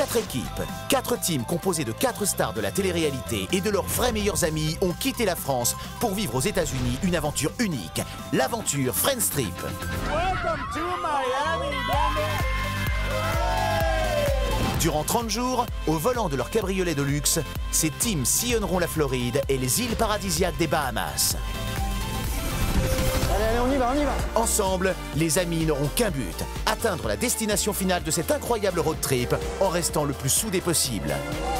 4 équipes, 4 teams composés de 4 stars de la télé-réalité et de leurs vrais meilleurs amis ont quitté la France pour vivre aux États-Unis une aventure unique, l'aventure Friends Trip. Durant 30 jours, au volant de leur cabriolet de luxe, ces teams sillonneront la Floride et les îles paradisiaques des Bahamas. Allez, on y va, on y va. Ensemble, les amis n'auront qu'un but, atteindre la destination finale de cette incroyable road trip en restant le plus soudés possible.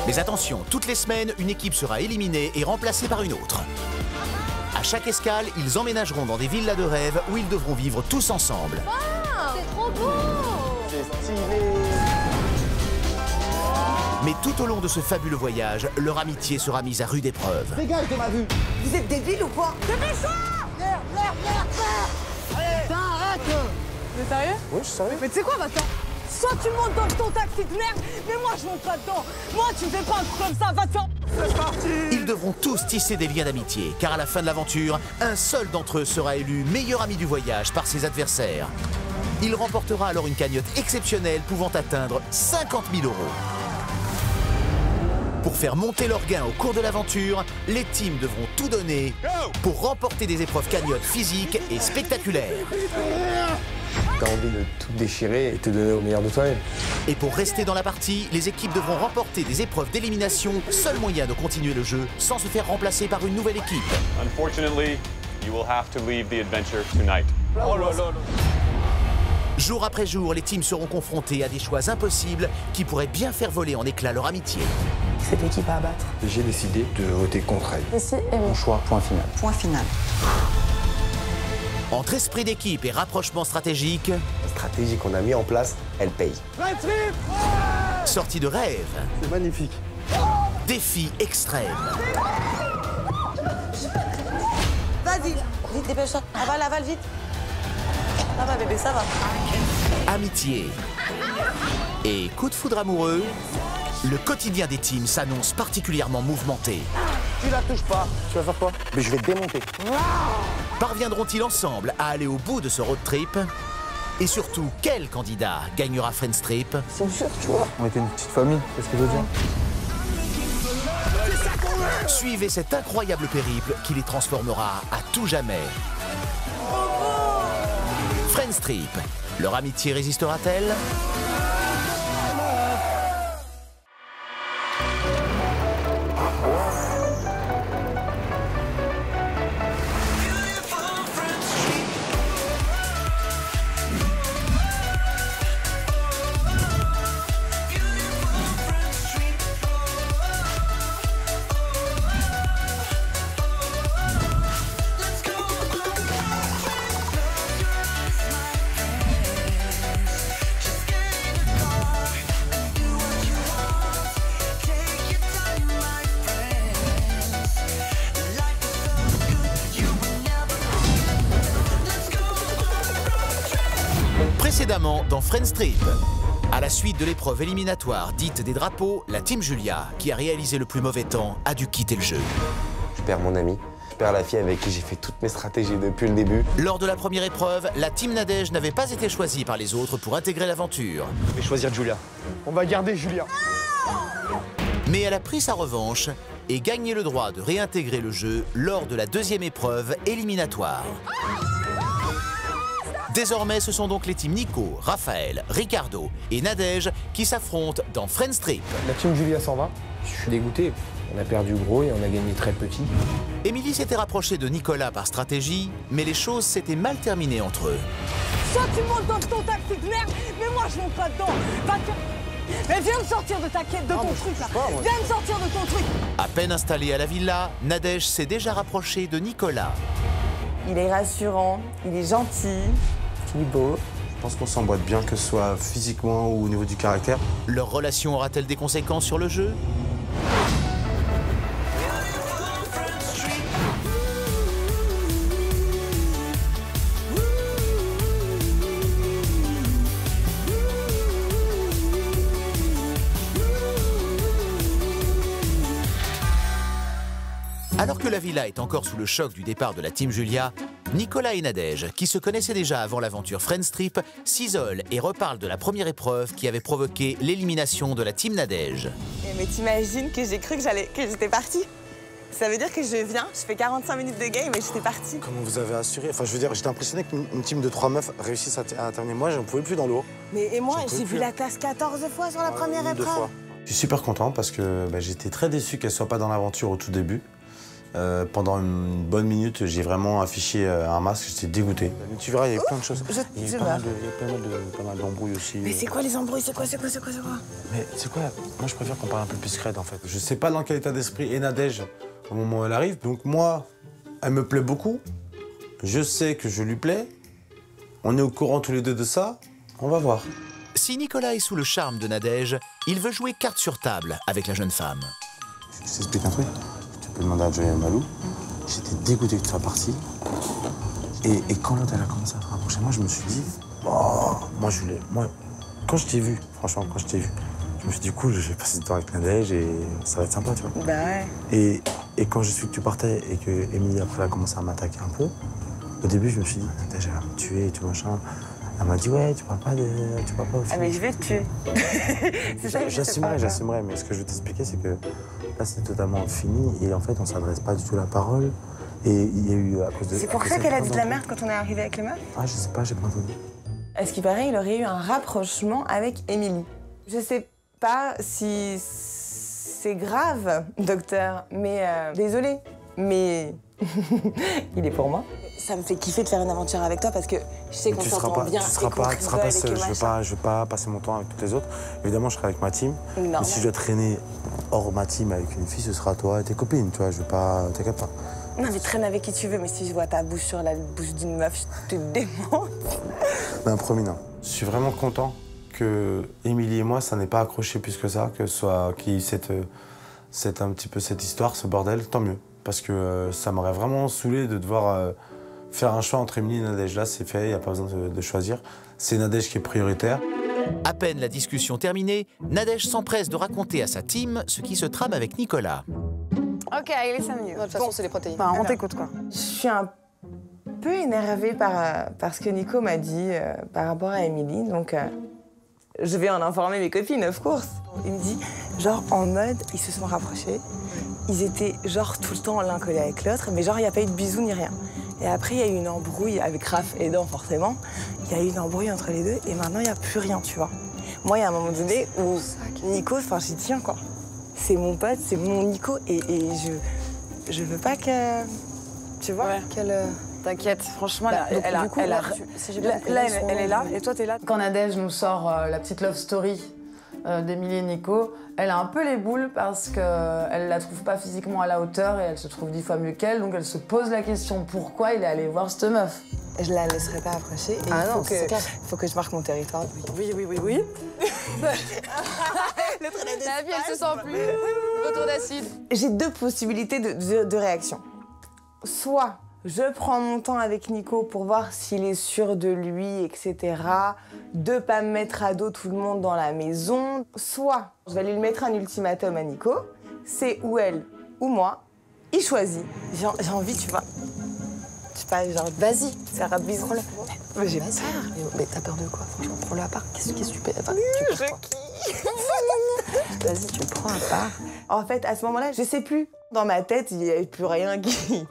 Mais attention, toutes les semaines, une équipe sera éliminée et remplacée par une autre. À chaque escale, ils emménageront dans des villas de rêve où ils devront vivre tous ensemble. Wow, c'est trop beau. C'est stylé. Mais tout au long de ce fabuleux voyage, leur amitié sera mise à rude épreuve. Dégage de ma vue. Vous êtes débiles ou quoi? Dépêche-toi. Merde. Putain, arrête. T'es sérieux? Oui, je suis sérieux. Mais tu sais quoi, Vincent? Soit tu montes dans ton taxi de merde, mais moi je monte pas dedans. Moi, tu fais pas un truc comme ça, va te faire... C'est parti. Ils devront tous tisser des liens d'amitié, car à la fin de l'aventure, un seul d'entre eux sera élu meilleur ami du voyage par ses adversaires. Il remportera alors une cagnotte exceptionnelle pouvant atteindre 50 000 €. Pour faire monter leurs gains au cours de l'aventure, les teams devront tout donner pour remporter des épreuves cagnottes physiques et spectaculaires. T'as envie de tout déchirer et te donner au meilleur de toi-même. Et pour rester dans la partie, les équipes devront remporter des épreuves d'élimination, seul moyen de continuer le jeu sans se faire remplacer par une nouvelle équipe. Unfortunately, you will have to leave the adventure tonight. Oh là là. Jour après jour, les teams seront confrontés à des choix impossibles qui pourraient bien faire voler en éclats leur amitié. C'est l'équipe à abattre. J'ai décidé de voter contre elle. Ici et Mon choix, point final. Point final. Entre esprit d'équipe et rapprochement stratégique, La stratégie qu'on a mis en place, elle paye. Friends Trip. sortie de rêve, C'est magnifique. défi extrême, Vas-y, vite, dépêche-toi. Avale, vite. Ça va, bébé, ça va. amitié et coup de foudre amoureux, le quotidien des teams s'annonce particulièrement mouvementé. Tu la touches pas. Tu vas faire quoi? Mais je vais te démonter. Parviendront-ils ensemble à aller au bout de ce road trip? Et surtout, quel candidat gagnera Friends Trip? C'est sûr, tu vois. On était une petite famille, c'est ce que je veux dire. Suivez cet incroyable périple qui les transformera à tout jamais. Friends Trip, leur amitié résistera-t-elle? Précédemment dans Friends Trip. À la suite de l'épreuve éliminatoire dite des drapeaux, la team Julia, qui a réalisé le plus mauvais temps, a dû quitter le jeu. Je perds mon ami, je perds la fille avec qui j'ai fait toutes mes stratégies depuis le début. Lors de la première épreuve, la team Nadège n'avait pas été choisie par les autres pour intégrer l'aventure. Je vais choisir Julia. On va garder Julia. Mais elle a pris sa revanche et gagné le droit de réintégrer le jeu lors de la deuxième épreuve éliminatoire. Désormais, ce sont donc les teams Nico, Raphaël, Ricardo et Nadège qui s'affrontent dans Friends Trip. La team Julia s'en va. Je suis dégoûté. On a perdu gros et on a gagné très petit. Émilie s'était rapprochée de Nicolas par stratégie, mais les choses s'étaient mal terminées entre eux. Soit tu montes dans ton taxi de merde, mais moi je monte pas dedans. Va te... Mais viens me sortir de ta quête, de ton truc là. Viens me sortir de ton truc. À peine installée à la villa, Nadège s'est déjà rapprochée de Nicolas. Il est rassurant, il est gentil, il est beau. Je pense qu'on s'emboîte bien, que ce soit physiquement ou au niveau du caractère. Leur relation aura-t-elle des conséquences sur le jeu? Alors que la villa est encore sous le choc du départ de la team Julia, Nicolas et Nadège, qui se connaissaient déjà avant l'aventure Friends Trip, s'isolent et reparlent de la première épreuve qui avait provoqué l'élimination de la team Nadège. Mais t'imagines que j'ai cru que j'étais partie? Ça veut dire que je viens, je fais 45 minutes de game et j'étais partie. Comment vous avez assuré? Enfin, je veux dire, j'étais impressionné qu'une team de 3 meufs réussisse à terminer. Moi, j'en pouvais plus dans l'eau. Mais et moi, j'ai vu la tasse 14 fois sur la première Deux épreuve. fois. Je suis super content parce que j'étais très déçu qu'elle soit pas dans l'aventure au tout début. Pendant une bonne minute, j'ai vraiment affiché un masque, j'étais dégoûté. Mais tu verras, il y a eu plein de choses. Il y a pas mal d'embrouilles aussi. Mais c'est quoi les embrouilles? C'est quoi? Mais c'est quoi? Moi, je préfère qu'on parle un peu plus scred, en fait. Je sais pas dans quel état d'esprit est Nadège au moment où elle arrive. Donc moi, elle me plaît beaucoup. Je sais que je lui plais. On est au courant tous les deux de ça. On va voir. Si Nicolas est sous le charme de Nadège, il veut jouer carte sur table avec la jeune femme. Je t'explique un truc. Tu peux demander à Joy et Malou. J'étais dégoûté que tu sois parti. Et quand l'autre, elle a commencé à se rapprocher, moi, je me suis dit... Oh, moi, quand je t'ai vu, franchement, je me suis dit, cool, je vais passer du temps avec Nadège et ça va être sympa, tu vois. Bah ouais. Et quand j'ai su que tu partais et que Émilie, après, a commencé à m'attaquer un peu, au début, je me suis dit, Nadège, elle va me tuer et tout, machin. Elle m'a dit, ouais, tu parles pas au film. Ah mais je vais te tuer. C'est ça que J'assumerai, mais ce que je veux t'expliquer, c'est que là, c'est totalement fini et en fait, on s'adresse pas du tout la parole. Et il y a eu, à cause de... C'est pour ça qu'elle a dit de la merde quand on est arrivé avec les meufs? Ah, je sais pas, j'ai pas entendu. À ce qui paraît, il aurait eu un rapprochement avec Émilie. Je sais pas si c'est grave, docteur, mais désolé, mais il est pour moi. Ça me fait kiffer de faire une aventure avec toi parce que je sais qu'on s'entend bien. Tu seras pas seul, je vais pas passer mon temps avec toutes les autres. Évidemment, je serai avec ma team. Non. Mais si je dois traîner hors ma team avec une fille, ce sera toi et tes copines, tu vois, je veux pas... T'inquiète pas. Non, mais traîne avec qui tu veux, mais si je vois ta bouche sur la bouche d'une meuf, je te démonte. Ben, promis, non. Je suis vraiment content que Émilie et moi, ça n'ait pas accroché plus que ça, qu'il y ait un petit peu cette histoire, ce bordel, tant mieux. Parce que ça m'aurait vraiment saoulé de devoir faire un choix entre Émilie et Nadège. Là, c'est fait, il n'y a pas besoin de choisir. C'est Nadège qui est prioritaire. À peine la discussion terminée, Nadège s'empresse de raconter à sa team ce qui se trame avec Nicolas. Ok, allez, 5 minutes. De toute façon, c'est les protéines. Enfin, on t'écoute, quoi. Je suis un peu énervée par ce que Nico m'a dit par rapport à Émilie, donc je vais en informer mes copines, of course. Il me dit, genre en mode, ils se sont rapprochés, ils étaient genre tout le temps l'un collé avec l'autre, mais genre il n'y a pas eu de bisous ni rien. Et après, il y a eu une embrouille avec Raph aidant forcément, il y a eu une embrouille entre les deux et maintenant il n'y a plus rien, tu vois. Moi, il y a un moment donné où Nico, enfin j'y tiens quoi. C'est mon pote, c'est mon Nico et je veux pas que, tu vois, qu'elle... T'inquiète, franchement, Bah, elle est là et toi t'es là. Quand Nadège nous sort la petite love story d'Émilie et Nico, elle a un peu les boules parce qu'elle la trouve pas physiquement à la hauteur et elle se trouve 10 fois mieux qu'elle, donc elle se pose la question pourquoi il est allé voir cette meuf. Je la laisserai pas approcher et il faut que je marque mon territoire. Oui. La vie, elle se sent plus. Retour d'acide. J'ai deux possibilités de réaction. Soit je prends mon temps avec Nico pour voir s'il est sûr de lui, etc. De pas me mettre à dos tout le monde dans la maison. Soit je vais aller lui mettre un ultimatum à Nico. C'est ou elle ou moi. Il choisit. J'ai envie, tu vois. Je sais pas, genre, vas-y, faire un bisou. Mais j'ai peur. Mais t'as peur de quoi? Franchement, prends-le à part. Qu'est-ce que tu peux... Enfin, Vas-y, tu le prends à part. En fait, à ce moment-là, je sais plus. Dans ma tête, il n'y avait plus rien qui...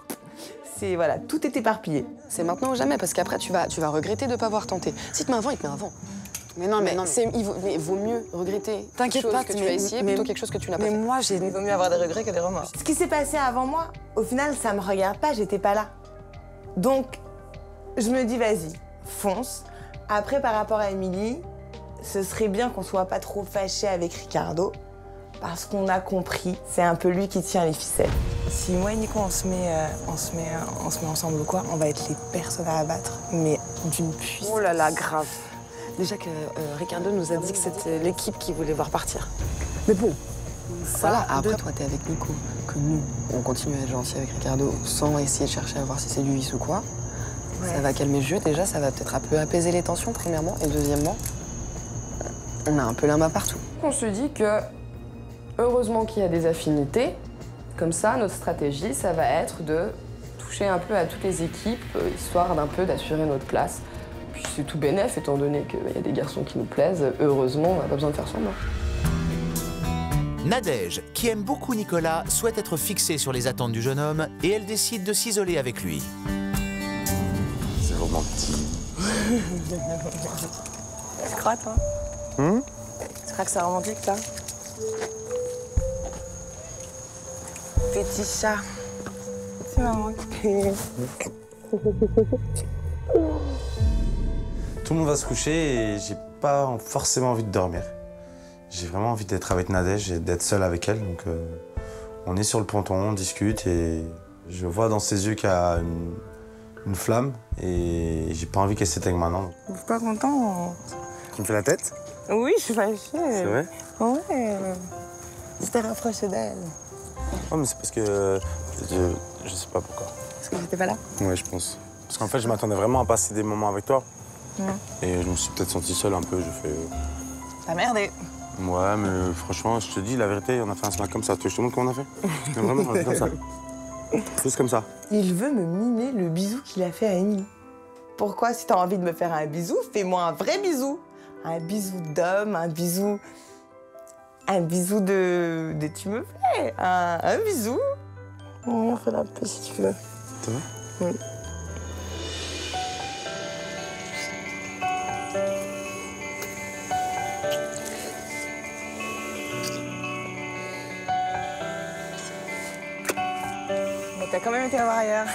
C'est, voilà, tout est éparpillé. c'est maintenant ou jamais, parce qu'après, tu vas regretter de ne pas avoir tenté. Si tu mets avant, il te met avant. Mais non, mais il vaut mieux regretter quelque chose que tu as essayé plutôt quelque chose que tu n'as pas fait. Mais moi, il vaut mieux avoir des regrets que des remords. Ce qui s'est passé avant moi, au final, ça me regarde pas, j'étais pas là. Donc, je me dis, vas-y, fonce. Après, par rapport à Émilie, ce serait bien qu'on soit pas trop fâché avec Ricardo, parce qu'on a compris, c'est un peu lui qui tient les ficelles. Si moi et Nico, on se met ensemble ou quoi, on va être les personnes à abattre, mais d'une puissance. Oh là là, grave. Déjà que Ricardo nous a dit que c'était l'équipe qui voulait voir partir. Mais bon. Voilà, après, toi, t'es avec Nico, que nous, on continue à être gentils avec Ricardo sans essayer de chercher à voir si c'est du vice ou quoi. Ouais. Ça va calmer le jeu, déjà, ça va peut-être un peu apaiser les tensions, premièrement. Et deuxièmement, on a un peu la main partout. On se dit que, heureusement qu'il y a des affinités, comme ça, notre stratégie, ça va être de toucher un peu à toutes les équipes, histoire d'un peu d'assurer notre place. Puis c'est tout bénef, étant donné qu'il y a des garçons qui nous plaisent. Heureusement, on n'a pas besoin de faire semblant. Nadège, qui aime beaucoup Nicolas, souhaite être fixée sur les attentes du jeune homme et elle décide de s'isoler avec lui. C'est romantique. Tu crois, toi? Tu crois que c'est romantique, toi? Petit chat. Tu m'as manqué. Tout le monde va se coucher et j'ai pas forcément envie de dormir. J'ai vraiment envie d'être avec Nadège et d'être seul avec elle. Donc on est sur le ponton, on discute et je vois dans ses yeux qu'il y a une flamme et j'ai pas envie qu'elle s'éteigne maintenant. Je suis pas content. Tu me fais la tête? Oui, je suis fâchée. C'est vrai? Ouais. Je t'ai rapproché d'elle. Oh, mais c'est parce que je sais pas pourquoi. Parce que j'étais pas là? Ouais, je pense. Parce qu'en fait, je m'attendais vraiment à passer des moments avec toi. Et je me suis peut-être senti seul un peu. J'ai fait. T'as merdé. Ouais, mais franchement, je te dis la vérité, on a fait un snack comme ça. Tu veux que je te montre comment on a fait? Mais vraiment, on a fait comme ça. Juste comme ça. Il veut me mimer le bisou qu'il a fait à Émilie. Pourquoi, si t'as envie de me faire un bisou, fais-moi un vrai bisou. Un bisou d'homme, un bisou de tu me plais. Un bisou. On fait la paix si tu veux. C'est vrai? Oui. T'as quand même été la voir ailleurs.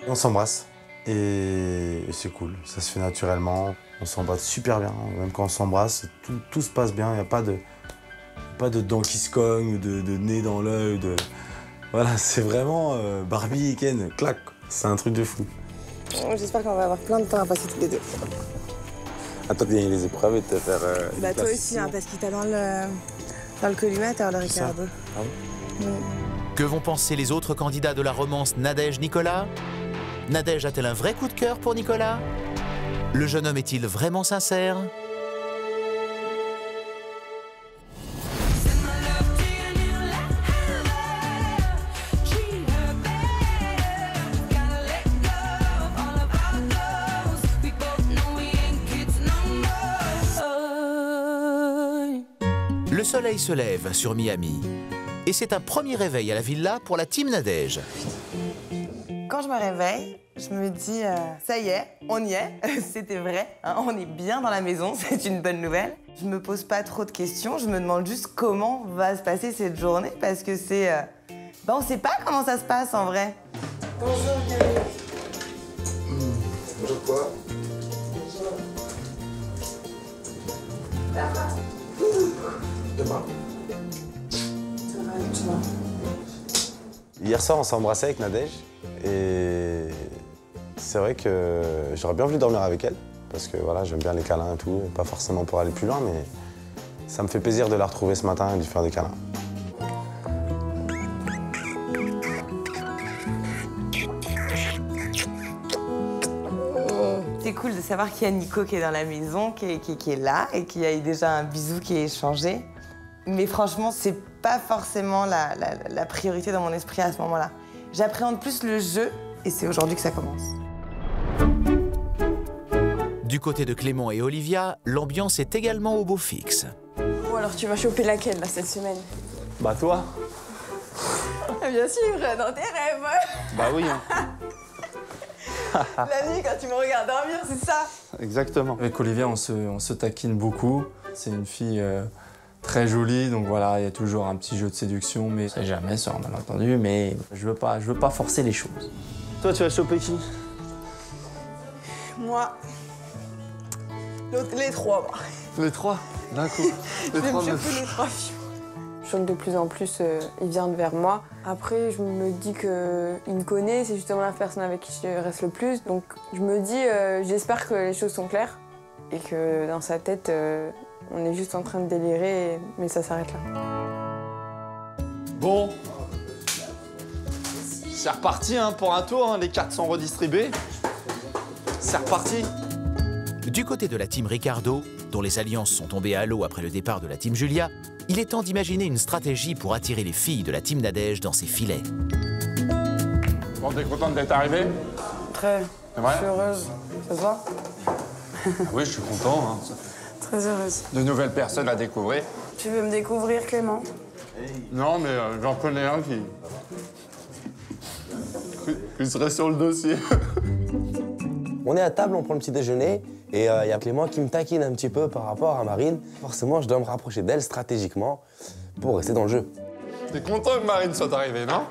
On s'embrasse et c'est cool, ça se fait naturellement, on s'embrasse super bien, même quand on s'embrasse, tout se passe bien, il n'y a pas de dents qui se cognent, de nez dans l'œil, Voilà, c'est vraiment Barbie et Ken, clac, c'est un truc de fou. J'espère qu'on va avoir plein de temps à passer tous les deux. Attends, il y a les épreuves et te faire... Bah toi aussi, hein, parce qu'il t'a dans le collimateur, le Ricardo. Ah oui? Que vont penser les autres candidats de la romance Nadège-Nicolas? Nadège a-t-elle un vrai coup de cœur pour Nicolas? Le jeune homme est-il vraiment sincère? Le soleil se lève sur Miami. Et c'est un premier réveil à la villa pour la team Nadège. Quand je me réveille, je me dis, ça y est, on y est, c'était vrai, hein, on est bien dans la maison, c'est une bonne nouvelle. Je me pose pas trop de questions, je me demande juste comment va se passer cette journée, parce que c'est... on sait pas comment ça se passe en vrai. Bonjour Camille. Bonjour quoi? Demain. Hier soir, on s'est embrassé avec Nadège et c'est vrai que j'aurais bien voulu dormir avec elle parce que voilà, j'aime bien les câlins et tout, pas forcément pour aller plus loin, mais ça me fait plaisir de la retrouver ce matin et de lui faire des câlins. C'est cool de savoir qu'il y a Nico qui est dans la maison, qui est là et qu'il y a eu déjà un bisou qui est échangé. Mais franchement, c'est pas forcément la priorité dans mon esprit à ce moment-là. J'appréhende plus le jeu et c'est aujourd'hui que ça commence. Du côté de Clément et Olivia, l'ambiance est également au beau fixe. Bon alors tu vas choper laquelle là cette semaine? Bah toi. Bien sûr, dans tes rêves. Bah oui. Hein. La nuit quand tu me regardes dormir, c'est ça? Exactement. Avec Olivia, on se taquine beaucoup. C'est une fille très jolie, donc voilà, il y a toujours un petit jeu de séduction, mais ça jamais sort, bien entendu, mais je veux pas forcer les choses. Toi, tu vas choper qui? Moi. Les trois, moi. Les trois, d'un coup. Je vais me choper les trois filles. Je sens que de plus en plus, il vient vers moi. Après, je me dis qu'il me connaît, c'est justement la personne avec qui je reste le plus. Donc, je me dis, j'espère que les choses sont claires et que dans sa tête, on est juste en train de délirer, mais ça s'arrête là. Bon. C'est reparti hein, pour un tour, hein. Les cartes sont redistribuées. C'est reparti. Du côté de la team Ricardo, dont les alliances sont tombées à l'eau après le départ de la team Julia, il est temps d'imaginer une stratégie pour attirer les filles de la team Nadège dans ses filets. Bon, t'es contente d'être arrivée? Très. C'est vrai? Je suis heureuse. Ça se voit? Oui, je suis content. Hein. Très heureuse. De nouvelles personnes à découvrir. Tu veux me découvrir, Clément? Non, mais j'en connais un qui serait sur le dossier. On est à table, on prend le petit déjeuner, et il y a Clément qui me taquine un petit peu par rapport à Marine. Forcément, je dois me rapprocher d'elle stratégiquement pour rester dans le jeu. T'es content que Marine soit arrivée, non?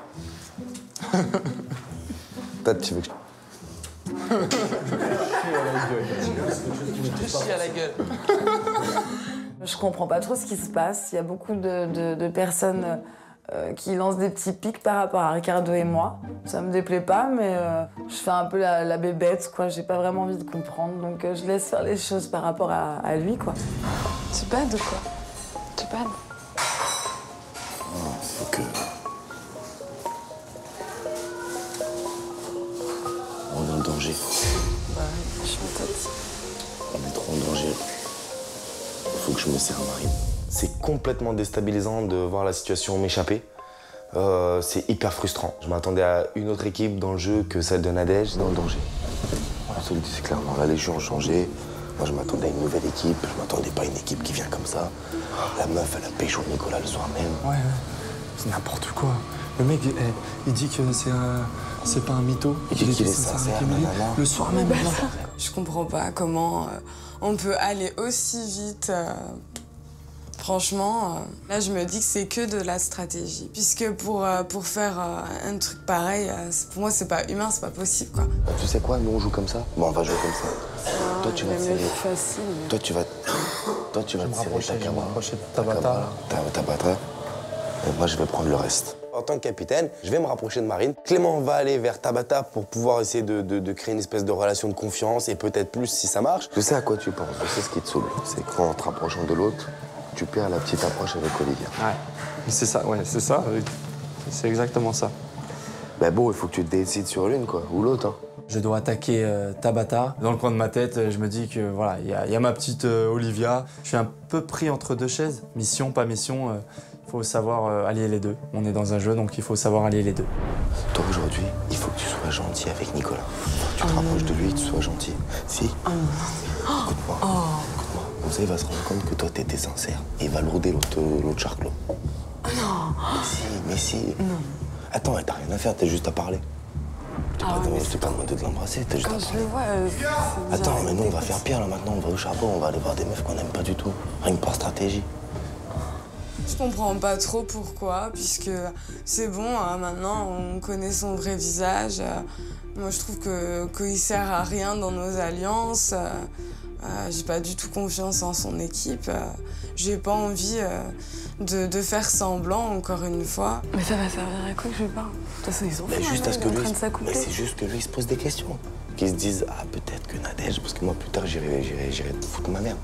Peut-être tu veux que je... Je comprends pas trop ce qui se passe. Il y a beaucoup de personnes qui lancent des petits pics par rapport à Ricardo et moi. Ça me déplaît pas, mais je fais un peu la bébête, quoi. J'ai pas vraiment envie de comprendre, donc je laisse faire les choses par rapport à lui, quoi. Tu bades ou quoi? Tu bades? Non, c'est que... On est en danger. Bah oui, je suis en tête. On est trop en danger. Il faut que je me serre Marine. C'est complètement déstabilisant de voir la situation m'échapper. C'est hyper frustrant. Je m'attendais à une autre équipe dans le jeu que celle de Nadège, dans le danger. On se le dit clairement, là les jeux ont changé. Moi je m'attendais à une nouvelle équipe, je m'attendais pas à une équipe qui vient comme ça. La meuf elle a pécho Nicolas le soir même. Ouais, c'est n'importe quoi. Le mec, il dit que c'est pas un mytho. Il dit qu'il est sincère, nanana. Le soir même. Je comprends pas comment on peut aller aussi vite. Franchement, là, je me dis que c'est que de la stratégie. Puisque pour faire un truc pareil, pour moi, c'est pas humain, c'est pas possible, quoi. Tu sais quoi, nous on joue comme ça. Bon, on va jouer comme ça. Toi, tu vas te serrer. Facile. Toi, tu vas te serrer Tabata. Tabata. Et moi, je vais prendre le reste. En tant que capitaine, je vais me rapprocher de Marine. Clément va aller vers Tabata pour pouvoir essayer de créer une espèce de relation de confiance et peut-être plus si ça marche. Je sais à quoi tu penses, je sais ce qui te saoule. C'est qu'en te rapprochant de l'autre, tu perds la petite approche avec Olivia. Ouais, c'est ça, ouais, c'est ça. C'est exactement ça. Ben bon, il faut que tu te décides sur l'une, quoi, ou l'autre. Hein. Je dois attaquer Tabata. Dans le coin de ma tête, je me dis que voilà, il y a ma petite Olivia. Je suis un peu pris entre deux chaises. Mission, pas mission. Il faut savoir allier les deux. On est dans un jeu, donc il faut savoir allier les deux. Toi, aujourd'hui, il faut que tu sois gentil avec Nicolas. Tu te rapproches de lui et que tu sois gentil. Si. Écoute-moi. Écoute-moi. Comme ça, il va se rendre compte que toi, t'étais sincère. Et il va lourder l'autre charclos. Non. Mais si. Non. Attends, t'as rien à faire, t'as juste à parler. Je t'ai pas demandé de l'embrasser, t'as juste à parler. Quand je le vois, Attends, mais nous, on va faire pire, là, maintenant. On va au charbon, on va aller voir des meufs qu'on n'aime pas du tout. Rien que par stratégie. Je comprends pas trop pourquoi, puisque c'est bon, maintenant on connaît son vrai visage. Moi je trouve qu'il sert à rien dans nos alliances. J'ai pas du tout confiance en son équipe. J'ai pas envie de faire semblant, encore une fois. Mais ça va servir à quoi que je lui parle? De toute façon, ils ont fait juste à ce que en lui, train de s'accoupler. mais c'est juste que lui, il se pose des questions. Qu'ils se disent, ah, peut-être que Nadège, parce que moi, plus tard, j'irai te foutre ma mère.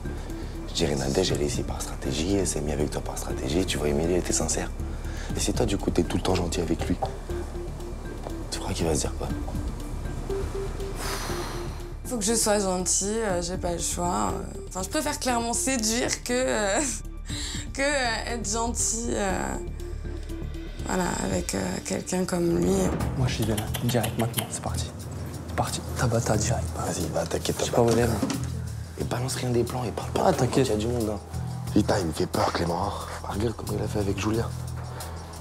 Je dirais, Nadège, elle est ici par stratégie, elle s'est mise avec toi par stratégie, tu vois, Émilie, elle était sincère. Et si toi, du coup, t'es tout le temps gentil avec lui, tu crois qu'il va se dire quoi? Faut que je sois gentille, j'ai pas le choix. Enfin, je préfère clairement séduire que être gentille. Voilà, avec quelqu'un comme lui. Moi, j'y vais là, direct maintenant, c'est parti. C'est parti. Tabata direct. Vas-y, va attaquer Tabata. Je sais pas où elle est, mais... Et balance rien des plans, et parle pas. Ah, t'inquiète. Il y a du monde, hein. Putain, il me fait peur, Clément. Regarde comment il a fait avec Julia.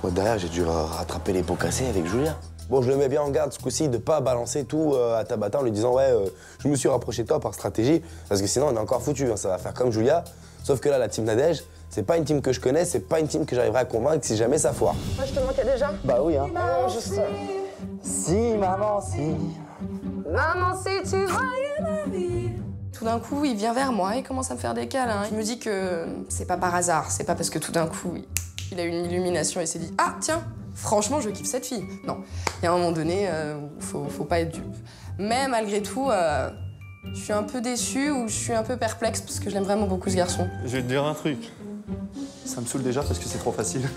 Moi, derrière, j'ai dû rattraper les pots cassés avec Julia. Bon, je le mets bien en garde ce coup-ci de pas balancer tout à Tabata en lui disant ouais, je me suis rapproché de toi par stratégie, parce que sinon on est encore foutu, hein, ça va faire comme Julia. Sauf que là, la team Nadège, c'est pas une team que je connais, c'est pas une team que j'arriverai à convaincre si jamais ça foire. Moi, je te manquais déjà? Bah oui, hein. Juste... Si, maman, si. Maman, si tu voyais ma vie. Tout d'un coup, il vient vers moi, il commence à me faire des câlins. Je me dis que c'est pas par hasard, c'est pas parce que tout d'un coup, il a eu une illumination et s'est dit « Ah, tiens, franchement, je kiffe cette fille ». Non, il y a un moment donné, faut pas être dupe. Mais malgré tout, je suis un peu déçue ou je suis un peu perplexe parce que je l'aime vraiment beaucoup, ce garçon. Je vais te dire un truc. Ça me saoule déjà parce que c'est trop facile.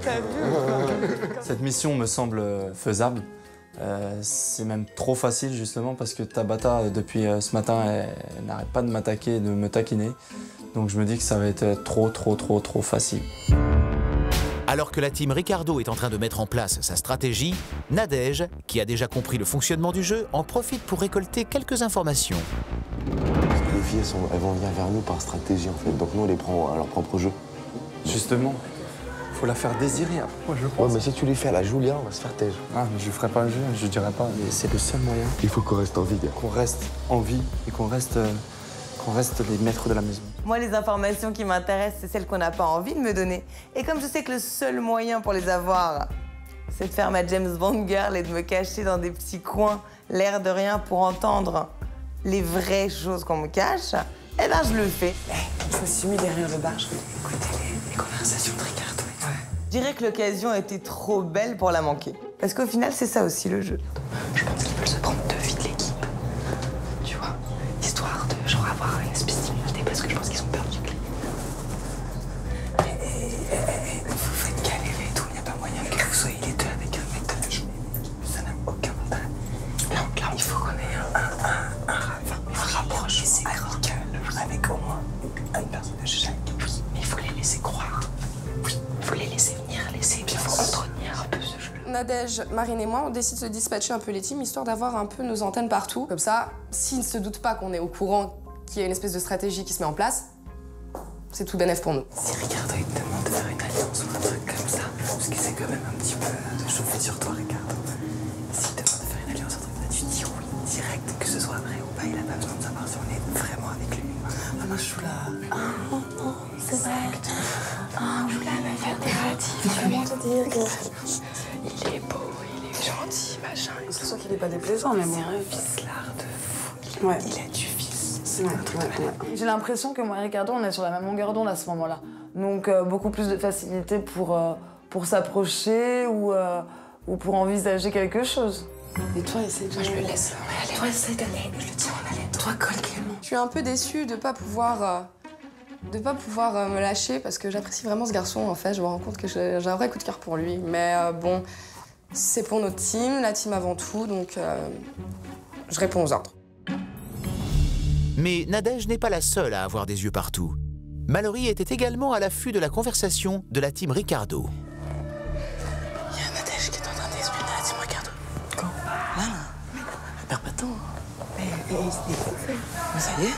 T'as vu? Cette mission me semble faisable. C'est même trop facile justement parce que Tabata, depuis ce matin, elle n'arrête pas de m'attaquer, de me taquiner. Donc je me dis que ça va être trop facile. Alors que la team Ricardo est en train de mettre en place sa stratégie, Nadège, qui a déjà compris le fonctionnement du jeu, en profite pour récolter quelques informations. Parce que les filles, elles vont venir vers nous par stratégie, en fait. Donc nous, on les prend à leur propre jeu. Justement, faut la faire désirer, moi, je pense. Ouais, mais si tu les fais à la Julia, on va se faire taire. Ah, mais je ferai pas un jeu, je dirais pas. Mais c'est le seul moyen. Il faut qu'on reste en vie, gars. Qu'on reste en vie et qu'on reste les maîtres de la maison. Moi, les informations qui m'intéressent, c'est celles qu'on n'a pas envie de me donner. Et comme je sais que le seul moyen pour les avoir, c'est de faire ma James Bond girl et de me cacher dans des petits coins, l'air de rien, pour entendre les vraies choses qu'on me cache, eh ben je le fais. Je me suis mis derrière le bar, je vais écouter les conversations de Ricardo. Je dirais que l'occasion était trop belle pour la manquer. Parce qu'au final, c'est ça aussi le jeu. Je pense qu'ils veulent se prendre deux filles de l'équipe. Tu vois, histoire de genre avoir une espèce d'immunité parce que je pense qu'ils ont peur du clip. Vous faites galérer et tout, il n'y a pas moyen que vous soyez les deux avec un mec de la journée. Ça n'a aucun intérêt. Là, il faut qu'on ait un rapprochement amical avec au moins une personne de chaque. Oui, mais il faut les laisser croire. Oui, il faut les laisser venir, il faut entretenir un peu ce jeu. Nadège, Marine et moi, on décide de se dispatcher un peu les teams, histoire d'avoir un peu nos antennes partout. Comme ça, s'ils ne se doutent pas qu'on est au courant qu'il y a une espèce de stratégie qui se met en place, c'est tout bénef pour nous. Si Ricardo il te demande de faire une alliance ou un truc comme ça, parce qu'il essaie quand même un petit peu de chauffer sur toi, Ricardo. S'il te demande de faire une alliance ou un truc comme ça, tu dis oui, direct, que ce soit vrai ou pas, il a pas besoin de savoir si on est vraiment avec lui. Ah, moi, je suis là. C'est vrai. Je voulais me faire des ratifs. Comment te dire que... Il est beau, il est gentil, machin. C'est sûr qu'il est pas déplaisant, mais bon. C'est un vicelard de fou. Ouais. Il a du vice. C'est Ouais, un truc de malade. J'ai l'impression que moi et Ricardo, on est sur la même longueur d'onde à ce moment-là. Donc beaucoup plus de facilité pour s'approcher ou pour envisager quelque chose. Et toi, essaie de... Moi, je le laisse. Ouais, allez, toi, essaie d'aller. Je le tiens en haleine. Toi, colle Clément. Je suis un peu déçue de pas pouvoir me lâcher parce que j'apprécie vraiment ce garçon en fait. Je me rends compte que j'ai un vrai coup de cœur pour lui. Mais bon, c'est pour notre team, la team avant tout, donc je réponds aux ordres. Mais Nadège n'est pas la seule à avoir des yeux partout. Mallory était également à l'affût de la conversation de la team Ricardo. Il y a Nadège qui est en train d'espionner la team Ricardo. Quand? Là. Elle perd pas de temps. Mais ça y est,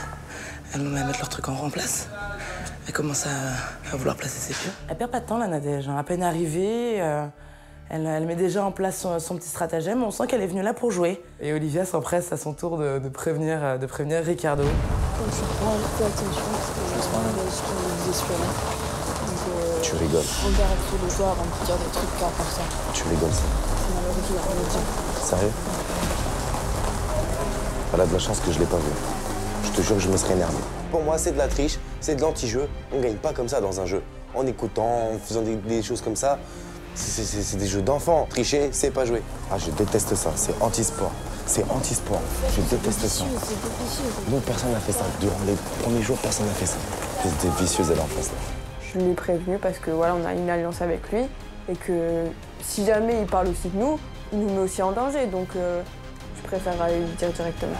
elles vont mettre leur truc en place. Elle commence à vouloir placer ses pions. Elle perd pas de temps, la Nadège. À peine arrivée, elle met déjà en place son petit stratagème. On sent qu'elle est venue là pour jouer. Et Olivia s'empresse à son tour de prévenir Ricardo. On se prend un peu attention parce que je pense Nadège qui nous espionne. Donc, Tu rigoles. On garde tous les jours avant de dire des trucs comme ça. Tu rigoles, ça. C'est Mallory qui va me dire. Sérieux? Elle a de la chance que je l'ai pas vu. Je te jure que je me serais énervé. Pour moi, c'est de la triche, c'est de l'anti-jeu. On gagne pas comme ça dans un jeu. En écoutant, en faisant des choses comme ça, c'est des jeux d'enfants. Tricher, c'est pas jouer. Ah, je déteste ça. C'est anti-sport. C'est anti-sport. Je déteste ça. Donc personne n'a fait ça. Durant les premiers jours, personne n'a fait ça. C'était vicieuse, elle en face. Je l'ai prévenu parce que voilà, on a une alliance avec lui et que si jamais il parle aussi de nous, il nous met aussi en danger. Donc je préfère aller lui dire directement.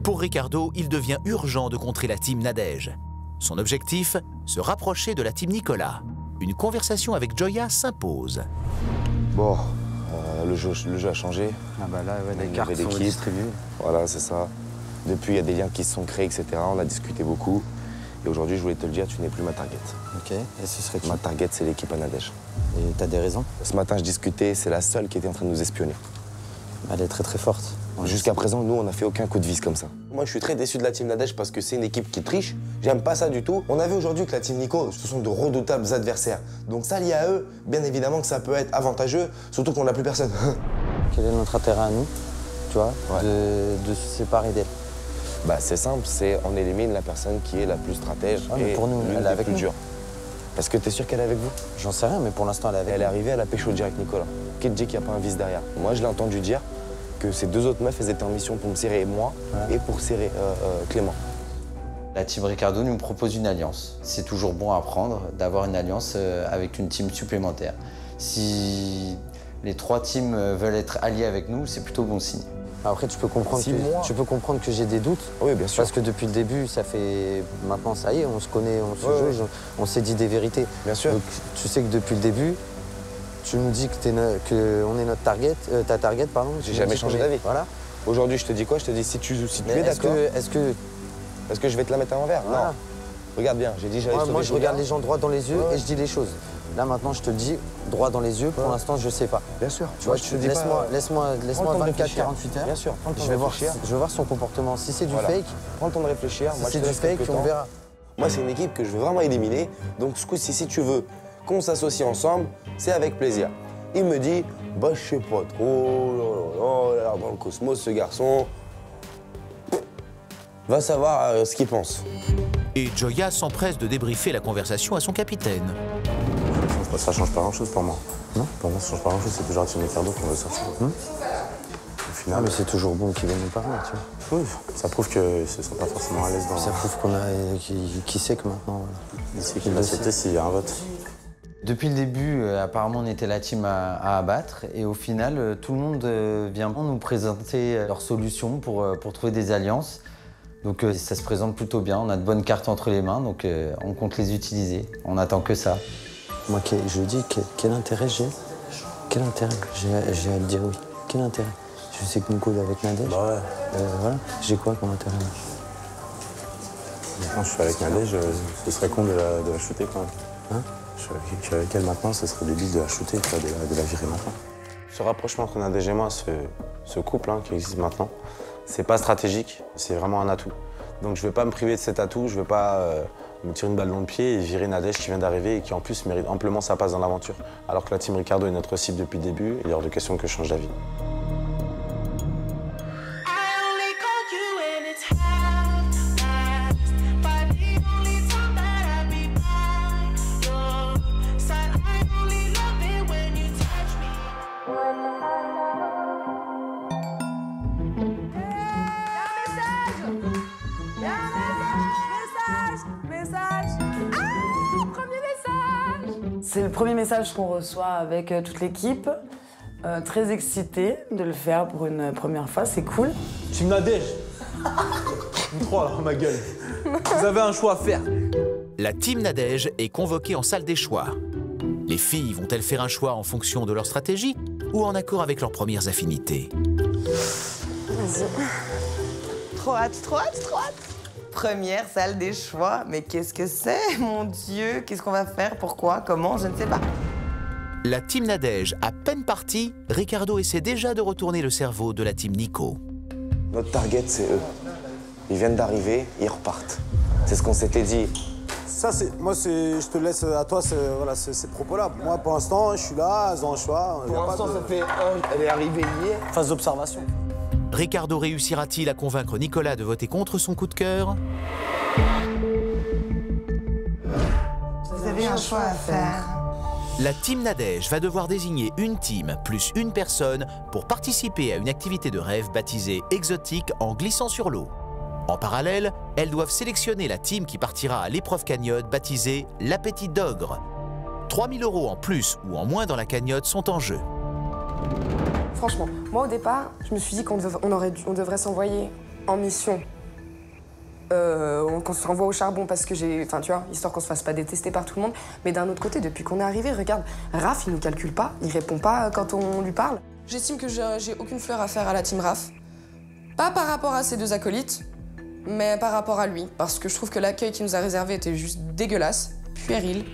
Pour Ricardo, il devient urgent de contrer la team Nadège. Son objectif, se rapprocher de la team Nicolas. Une conversation avec Joya s'impose. Bon, le jeu a changé. Ah bah là, ouais, les cartes sont distribuées. Voilà, c'est ça. Depuis, il y a des liens qui se sont créés, etc. On a discuté beaucoup. Et aujourd'hui, je voulais te le dire, tu n'es plus ma target. Ok, et ce serait qui? Ma target, c'est l'équipe à Nadège. Et t'as des raisons? Ce matin, je discutais, c'est la seule qui était en train de nous espionner. Elle est très très forte. Ouais, jusqu'à présent, nous, on n'a fait aucun coup de vis comme ça. Moi, je suis très déçu de la team Nadège parce que c'est une équipe qui triche. J'aime pas ça du tout. On a vu aujourd'hui que la team Nico, ce sont de redoutables adversaires. Donc ça, lié à eux, bien évidemment que ça peut être avantageux, surtout qu'on n'a plus personne. Quel est notre intérêt à nous, tu vois, de se séparer d'elle? Bah, c'est simple, c'est on élimine la personne qui est la plus stratège mais pour nous, elle est avec nous. Est-ce que t'es sûr qu'elle est avec vous? J'en sais rien, mais pour l'instant, elle est avec nous. Elle est arrivée, elle a pécho direct Nicolas. Qui te dit qu'il n'y a pas un vice derrière? Moi, je l'ai entendu dire que ces deux autres meufs, elles étaient en mission pour me serrer moi et pour serrer Clément. La team Ricardo nous propose une alliance. C'est toujours bon à prendre d'avoir une alliance avec une team supplémentaire. Si les 3 teams veulent être alliés avec nous, c'est plutôt bon signe. Après, tu peux comprendre que j'ai des doutes. Oui, bien sûr. Parce que depuis le début, ça fait... Maintenant, ça y est, on se connaît, on se juge, on s'est dit des vérités. Bien sûr. Donc, tu sais que depuis le début, tu nous dis qu'on est notre target, ta target, pardon. J'ai jamais changé d'avis. Voilà. Aujourd'hui, je te dis quoi? Je te dis si tu es d'accord. Est-ce que je vais te la mettre à l'envers? Voilà. Non. Regarde bien, j'ai dit j'allais sauver moi, je Julia. regarde les gens droit dans les yeux et je dis les choses. Là, maintenant, je te dis droit dans les yeux. Pour l'instant, je sais pas. Bien sûr. Tu vois, laisse-moi 24-48 heures. Bien sûr. Je vais voir son comportement. Si c'est du fake, prends le temps de réfléchir. Si c'est du fake, on verra. Moi, c'est une équipe que je veux vraiment éliminer. Donc, ce coup-ci, si tu veux qu'on s'associe ensemble, c'est avec plaisir. Il me dit, bah, je sais pas trop. Il a l'air dans le cosmos, ce garçon. Va savoir ce qu'il pense. Et Joya s'empresse de débriefer la conversation à son capitaine. Ça change pas grand-chose pour moi. Non. Pour moi, ça change pas grand-chose. C'est toujours Team Ricardo qu'on veut sortir. Au final, mais c'est toujours bon qu'ils viennent nous parler, tu vois. Oui, ça prouve qu'ils ne se sentent pas forcément à l'aise dans... Ça prouve qui sait que maintenant... Il sait qu'il va accepter s'il y a un vote. Depuis le début, apparemment, on était la team à abattre. Et au final, tout le monde vient nous présenter leurs solutions pour trouver des alliances. Donc ça se présente plutôt bien. On a de bonnes cartes entre les mains, donc on compte les utiliser. On n'attend que ça. Moi, je dis quel intérêt j'ai? Quel intérêt? J'ai à te dire oui. Quel intérêt? Je sais que Nico est avec Nadège. Bah ouais. Voilà. J'ai quoi comme intérêt? Maintenant, je suis avec Nadège, ce serait con de la shooter quand même. Hein? Je suis avec elle maintenant, ce serait débile de la shooter, de la virer maintenant. Ce rapprochement entre Nadège et moi, ce couple qui existe maintenant, c'est pas stratégique, c'est vraiment un atout. Donc je vais pas me priver de cet atout, je vais pas me tirer une balle dans le pied et virer Nadège qui vient d'arriver et qui en plus mérite amplement sa place dans l'aventure. Alors que la team Ricardo est notre cible depuis le début, il est hors de question que je change d'avis. C'est le premier message qu'on reçoit avec toute l'équipe. Très excité de le faire pour une première fois, c'est cool. Team Nadège. Vous trois, là, ma gueule. Vous avez un choix à faire. La team Nadège est convoquée en salle des choix. Les filles vont-elles faire un choix en fonction de leur stratégie ou en accord avec leurs premières affinités? Vas-y. Trop hâte, trop hâte, trop hâte. Première salle des choix, mais qu'est-ce que c'est, mon Dieu? Qu'est-ce qu'on va faire? Pourquoi? Comment? Je ne sais pas. La team Nadège, à peine partie, Ricardo essaie déjà de retourner le cerveau de la team Nico. Notre target, c'est eux. Ils viennent d'arriver, ils repartent. C'est ce qu'on s'était dit. Ça, je te laisse à toi ces propos-là. Moi, pour l'instant, je suis là, elles ont un choix. Pour l'instant, ça fait elle est arrivée hier. Phase d'observation. Ricardo réussira-t-il à convaincre Nicolas de voter contre son coup de cœur? Vous avez un choix à faire. La team Nadège va devoir désigner une team plus une personne pour participer à une activité de rêve baptisée Exotique en glissant sur l'eau. En parallèle, elles doivent sélectionner la team qui partira à l'épreuve cagnotte baptisée l'Appétit d'Ogre. 3 000 € en plus ou en moins dans la cagnotte sont en jeu. Franchement, moi au départ, je me suis dit qu'on devrait s'envoyer en mission. Qu'on se renvoie au charbon parce que enfin tu vois, histoire qu'on se fasse pas détester par tout le monde. Mais d'un autre côté, depuis qu'on est arrivé, regarde, Raph, il nous calcule pas, il répond pas quand on lui parle. J'estime que j'ai aucune fleur à faire à la team Raph. Pas par rapport à ses deux acolytes, mais par rapport à lui. Parce que je trouve que l'accueil qu'il nous a réservé était juste dégueulasse, puéril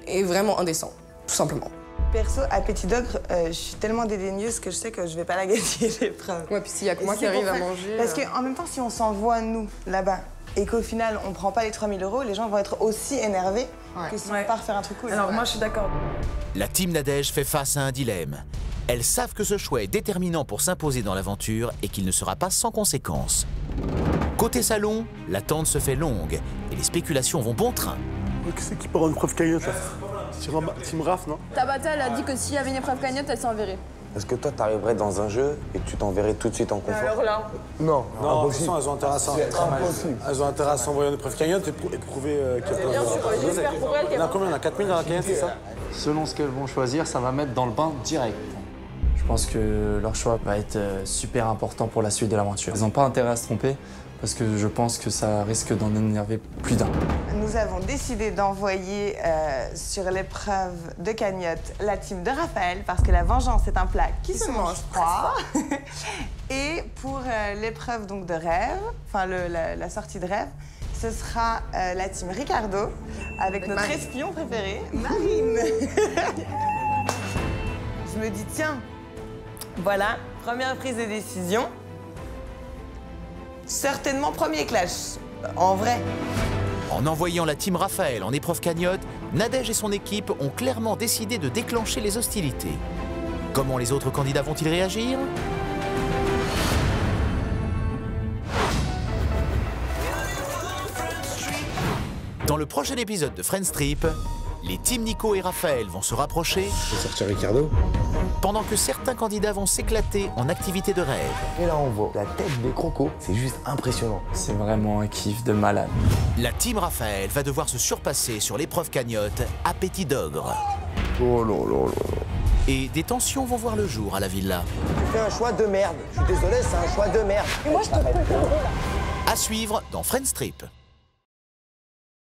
et vraiment indécent, tout simplement. Perso, Appétit d'Ogre, je suis tellement dédaigneuse que je sais que je vais pas la gagner l'épreuve. Ouais, puis s'il y a que moi qui arrive à manger... Parce qu'en même temps, si on s'envoie, nous, là-bas, et qu'au final, on prend pas les 3 000 €, les gens vont être aussi énervés que si on part faire un truc cool. Alors moi, je suis d'accord. La team Nadège fait face à un dilemme. Elles savent que ce choix est déterminant pour s'imposer dans l'aventure et qu'il ne sera pas sans conséquences. Côté salon, l'attente se fait longue et les spéculations vont bon train. Qui c'est qui part en épreuve cagnotte là? Team Raph, non? Tabata, elle a dit que s'il y avait une épreuve cagnotte, elle s'enverrait. Est-ce que toi, t'arriverais dans un jeu et tu t'enverrais tout de suite en confort? Alors là, Non, Non, impossible. elles ont intérêt à ça. Impossible. Elles ont intérêt à s'envoyer en épreuve cagnotte et prouver qu'elles peuvent. Bien sûr, j'espère pour elles Il y en a combien? Il y en a 4000 dans la cagnotte, c'est ça? Selon ce qu'elles vont choisir, ça va mettre dans le bain direct. Je pense que leur choix va être super important pour la suite de l'aventure. Ils n'ont pas intérêt à se tromper parce que je pense que ça risque d'en énerver plus d'un. nous avons décidé d'envoyer sur l'épreuve de cagnotte la team de Raphaël parce que la vengeance est un plat qui se mange froid. Et pour l'épreuve donc de rêve, enfin la sortie de rêve, ce sera la team Ricardo avec notre espion préféré, Marine. Je me dis tiens, voilà, première prise de décision. Certainement premier clash, en vrai. En envoyant la team Raphaël en épreuve cagnotte, Nadège et son équipe ont clairement décidé de déclencher les hostilités. Comment les autres candidats vont-ils réagir? Dans le prochain épisode de Friends Trip, les teams Nico et Raphaël vont se rapprocher. Je vais sortir Ricardo. Pendant que certains candidats vont s'éclater en activité de rêve. Et là, on voit la tête des crocos. C'est juste impressionnant. C'est vraiment un kiff de malade. La team Raphaël va devoir se surpasser sur l'épreuve cagnotte Appétit d'ogre. Oh là là là. Et des tensions vont voir le jour à la villa. Tu fais un choix de merde. Je suis désolé, c'est un choix de merde. Et moi, je te comprends. À suivre dans Friends Trip.